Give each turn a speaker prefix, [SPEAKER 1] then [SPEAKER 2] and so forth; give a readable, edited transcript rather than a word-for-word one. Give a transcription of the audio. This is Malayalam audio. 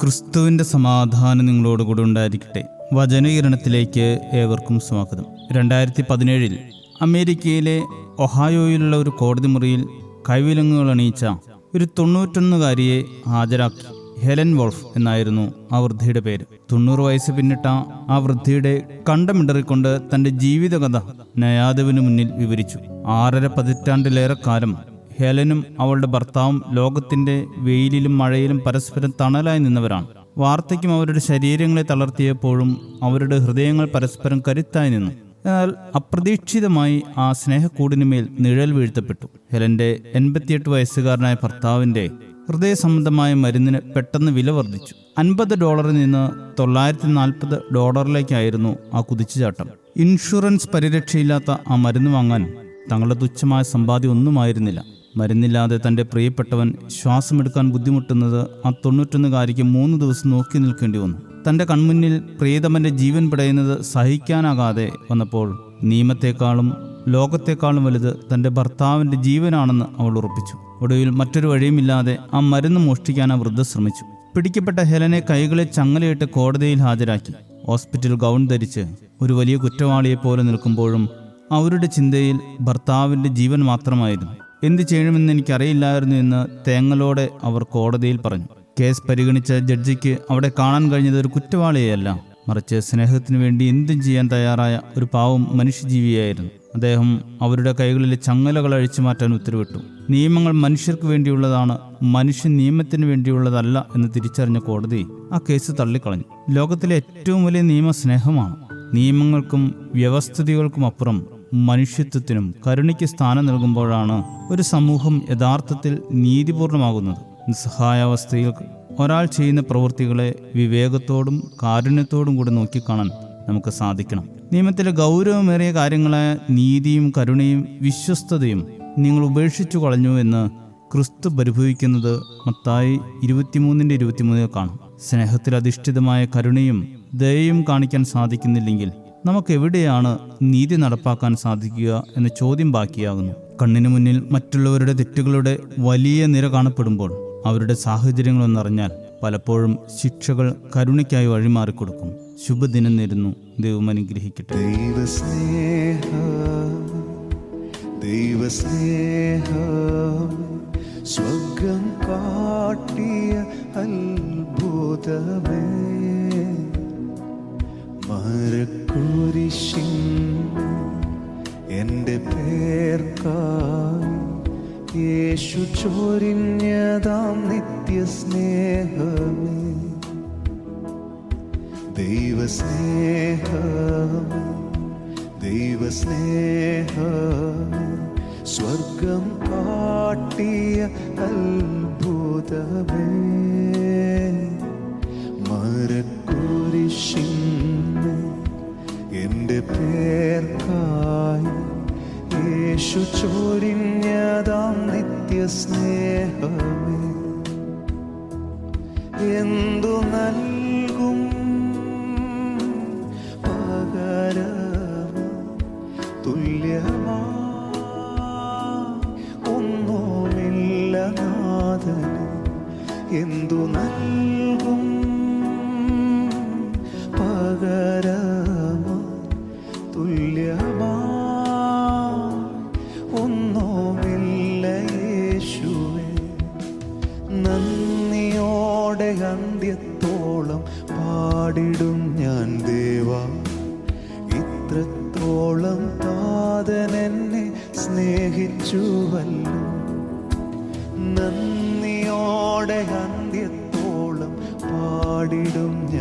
[SPEAKER 1] ക്രിസ്തുവിൻ്റെ സമാധാനം നിങ്ങളോടുകൂടി ഉണ്ടായിരിക്കട്ടെ. വചനകിരണത്തിലേക്ക് ഏവർക്കും സ്വാഗതം. 2017 അമേരിക്കയിലെ ഒഹായോയിലുള്ള ഒരു കോടതി മുറിയിൽ കൈവിലങ്ങുകൾ അണിയിച്ച ഒരു 91-കാരിയെ ഹാജരാക്കി. ഹെലൻ വോൾഫ് എന്നായിരുന്നു ആ വൃദ്ധയുടെ പേര്. 90 വയസ്സ് പിന്നിട്ട ആ വൃദ്ധയുടെ കണ്ടമിടറിക്കൊണ്ട് തൻ്റെ ജീവിതകഥ ന്യായാധിപന് മുന്നിൽ വിവരിച്ചു. 6.5 പതിറ്റാണ്ടിലേറെ കാലം ഹെലനും അവളുടെ ഭർത്താവും ലോകത്തിന്റെ വെയിലിലും മഴയിലും പരസ്പരം തണലായി നിന്നവരാണ്. വാർദ്ധക്യം അവരുടെ ശരീരങ്ങളെ തളർത്തിയപ്പോഴും അവരുടെ ഹൃദയങ്ങൾ പരസ്പരം കരുത്തായി നിന്നു. എന്നാൽ അപ്രതീക്ഷിതമായി ആ സ്നേഹക്കൂടിനുമേൽ നിഴൽ വീഴ്ത്തപ്പെട്ടു. ഹെലന്റെ 88 വയസ്സുകാരനായ ഭർത്താവിന്റെ ഹൃദയ സംബന്ധമായ മരുന്നിന് പെട്ടെന്ന് വില വർദ്ധിച്ചു. $50 നിന്ന് $940 ആ കുതിച്ചുചാട്ടം. ഇൻഷുറൻസ് പരിരക്ഷയില്ലാത്ത ആ മരുന്ന് വാങ്ങാൻ തങ്ങളുടെ തുച്ഛമായ സമ്പാദ്യം ഒന്നുമായിരുന്നില്ല. മരുന്നില്ലാതെ തൻ്റെ പ്രിയപ്പെട്ടവൻ ശ്വാസമെടുക്കാൻ ബുദ്ധിമുട്ടുന്നത് ആ 91-കാരിക്ക് 3 ദിവസം നോക്കി നിൽക്കേണ്ടി വന്നു. തൻ്റെ കൺമുന്നിൽ പ്രിയതമൻ്റെ ജീവൻ പിടയുന്നത് സഹിക്കാനാകാതെ വന്നപ്പോൾ നിയമത്തെക്കാളും ലോകത്തെക്കാളും വലുത് തൻ്റെ ഭർത്താവിൻ്റെ ജീവനാണെന്ന് അവൾ ഉറപ്പിച്ചു. ഒടുവിൽ മറ്റൊരു വഴിയുമില്ലാതെ ആ മരുന്ന് മോഷ്ടിക്കാൻ ആ വൃദ്ധ ശ്രമിച്ചു. പിടിക്കപ്പെട്ട ഹെലനെ കൈകളെ ചങ്ങലയിട്ട് കോടതിയിൽ ഹാജരാക്കി. ഹോസ്പിറ്റൽ ഗൗൺ ധരിച്ച് ഒരു വലിയ കുറ്റവാളിയെപ്പോലെ നിൽക്കുമ്പോഴും അവരുടെ ചിന്തയിൽ ഭർത്താവിൻ്റെ ജീവൻ മാത്രമായിരുന്നു. എന്ത് ചെയ്യണമെന്ന് എനിക്കറിയില്ലായിരുന്നു എന്ന് തേങ്ങലോടെ അവർ കോടതിയിൽ പറഞ്ഞു. കേസ് പരിഗണിച്ച ജഡ്ജിക്ക് അവിടെ കാണാൻ കഴിഞ്ഞത് ഒരു കുറ്റവാളിയെയല്ല, മറിച്ച് സ്നേഹത്തിനു വേണ്ടി എന്തും ചെയ്യാൻ തയ്യാറായ ഒരു പാവം മനുഷ്യജീവിയായിരുന്നു. അദ്ദേഹം അവരുടെ കൈകളിലെ ചങ്ങലകൾ അഴിച്ചു മാറ്റാൻ ഉത്തരവിട്ടു. നിയമങ്ങൾ മനുഷ്യർക്ക് വേണ്ടിയുള്ളതാണ്, മനുഷ്യൻ നിയമത്തിന് വേണ്ടിയുള്ളതല്ല എന്ന് തിരിച്ചറിഞ്ഞ കോടതി ആ കേസ് തള്ളിക്കളഞ്ഞു. ലോകത്തിലെ ഏറ്റവും വലിയ നിയമ സ്നേഹമാണ്. നിയമങ്ങൾക്കും വ്യവസ്ഥിതികൾക്കും അപ്പുറം മനുഷ്യത്വത്തിനും കരുണയ്ക്ക് സ്ഥാനം നൽകുമ്പോഴാണ് ഒരു സമൂഹം യഥാർത്ഥത്തിൽ നീതിപൂർണമാകുന്നത്. നിസ്സഹായാവസ്ഥയിൽ ഒരാൾ ചെയ്യുന്ന പ്രവൃത്തികളെ വിവേകത്തോടും കാരുണ്യത്തോടും കൂടി നോക്കിക്കാണാൻ നമുക്ക് സാധിക്കണം. നിയമത്തിലെ ഗൗരവമേറിയ കാര്യങ്ങളായ നീതിയും കരുണയും വിശ്വസ്തതയും നിങ്ങൾ ഉപേക്ഷിച്ചു കളഞ്ഞു എന്ന് ക്രിസ്തു പരിഭവിക്കുന്നത് മത്തായി 23:23 കാണും. സ്നേഹത്തിൽ അധിഷ്ഠിതമായ കരുണയും ദയയും കാണിക്കാൻ സാധിക്കുന്നില്ലെങ്കിൽ നമുക്ക് എവിടെയാണ് നീതി നടപ്പാക്കാൻ സാധിക്കുക എന്ന ചോദ്യം ബാക്കിയാകുന്നു. കണ്ണിന് മുന്നിൽ മറ്റുള്ളവരുടെ തെറ്റുകളുടെ വലിയ നിര കാണപ്പെടുമ്പോൾ അവരുടെ സാഹചര്യങ്ങളൊന്നറിഞ്ഞാൽ പലപ്പോഴും ശിക്ഷകൾ കരുണയ്ക്കായി വഴിമാറിക്കൊടുക്കും. ശുഭദിനം നേരുന്നു. ദൈവം അനുഗ്രഹിക്കട്ടെ.
[SPEAKER 2] സ്വർഗം കാട്ടിയ അത്ഭുതമേ, മരക്കുരിശിൻ എൻ്റെ പേർക്കായി യേശു ചൊരിഞ്ഞതാം നിത്യസ്നേഹമേ, ദൈവസ്നേഹമേ, ദൈവസ്നേഹമേ, സ്വർഗം കാട്ടിയ അത്ഭുതമേ, മരക്കുരിശിൻ എൻ്റെ പേർക്കായി യേശു ചൊരിഞ്ഞതാം നിത്യസ്നേഹമേ, എന്തു നൽകും പകരം തുല്യമാ ഒന്നുമില്ല നാഥന്, എന്തു നൽകും പകരം തുല്യമാ ഒന്നുമില്ല യേശുവേ. നന്ദിയോടെ അന്ത്യത്തോളം പാടിടും ഞാൻ ദേവാ, ഇത്രത്തോളം താതൻ എന്നെ സ്നേഹിച്ചുവല്ലോ. നന്ദിയോടെ അന്ത്യത്തോളം പാടിടും ഞാൻ